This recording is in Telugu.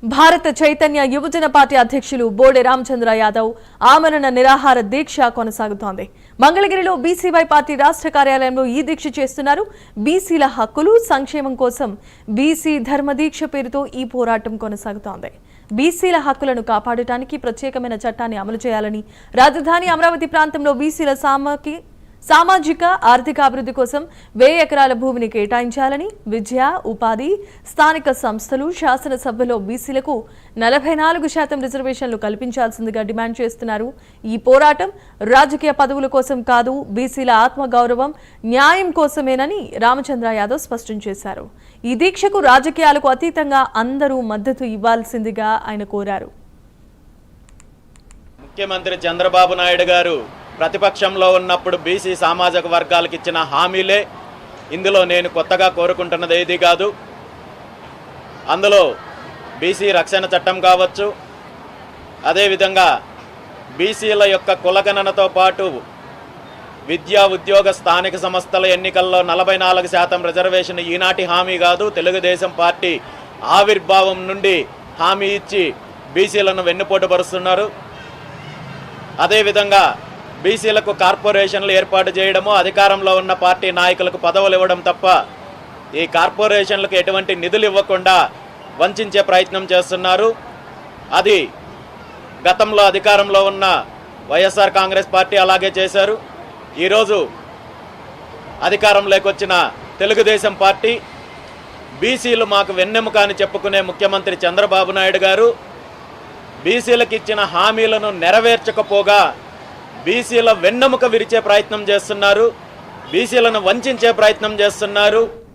భారత చైతన్య యువజన పార్టీ అధ్యక్షులు బోడే రామచంద్ర యాదవ్ ఆమరణ నిరాహార దీక్ష కొనసాగుతోంది. మంగళగిరిలో బీసీవై పార్టీ రాష్ట్ర కార్యాలయంలో ఈ దీక్ష చేస్తున్నారు. బీసీల హక్కులు సంక్షేమం కోసం బీసీ ధర్మ దీక్ష పేరుతో ఈ పోరాటం కొనసాగుతోంది. బీసీల హక్కులను కాపాడటానికి ప్రత్యేకమైన చట్టాన్ని అమలు చేయాలని, రాజధాని అమరావతి ప్రాంతంలో బీసీల సామాజిక ఆర్థిక అభివృద్ధి కోసం 1000 ఎకరాల భూమిని కేటాయించాలని, విద్య, ఉపాధి, స్థానిక సంస్థలు, శాసనసభలో బీసీలకు 44% రిజర్వేషన్లు కల్పించాల్సిందిగా డిమాండ్ చేస్తున్నారు. ఈ పోరాటం రాజకీయ పదవుల కోసం కాదు, బీసీల ఆత్మగౌరవం, న్యాయం కోసమేనని రామచంద్ర యాదవ్ స్పష్టం చేశారు. ఈ దీక్షకు రాజకీయాలకు అతీతంగా అందరూ మద్దతు ఇవ్వాల్సిందిగా ఆయన కోరారు. ముఖ్యమంత్రి చంద్రబాబు నాయుడు గారు ప్రతిపక్షంలో ఉన్నప్పుడు బీసీ సామాజిక వర్గాలకు ఇచ్చిన హామీలే ఇందులో నేను కొత్తగా కోరుకుంటున్నది ఏది కాదు. అందులో బీసీ రక్షణ చట్టం కావచ్చు, అదేవిధంగా బీసీల యొక్క కులగణనతో పాటు విద్యా, ఉద్యోగ, స్థానిక సంస్థల ఎన్నికల్లో 44% రిజర్వేషన్ ఈనాటి హామీ కాదు. తెలుగుదేశం పార్టీ ఆవిర్భావం నుండి హామీ ఇచ్చి బీసీలను వెన్నుపోటు పరుస్తున్నారు. అదేవిధంగా బీసీలకు కార్పొరేషన్లు ఏర్పాటు చేయడము, అధికారంలో ఉన్న పార్టీ నాయకులకు పదవులు ఇవ్వడం తప్ప ఈ కార్పొరేషన్లకు ఎటువంటి నిధులు ఇవ్వకుండా వంచే ప్రయత్నం చేస్తున్నారు. అది గతంలో అధికారంలో ఉన్న వైఎస్ఆర్ కాంగ్రెస్ పార్టీ అలాగే చేశారు. ఈరోజు అధికారంలోకి వచ్చిన తెలుగుదేశం పార్టీ బీసీలు మాకు వెన్నెముక అని చెప్పుకునే ముఖ్యమంత్రి చంద్రబాబు నాయుడు గారు బీసీలకు ఇచ్చిన హామీలను నెరవేర్చకపోగా బీసీల వెన్నెముక విరిచే ప్రయత్నం చేస్తున్నారు, బీసీలను వంచే ప్రయత్నం చేస్తున్నారు.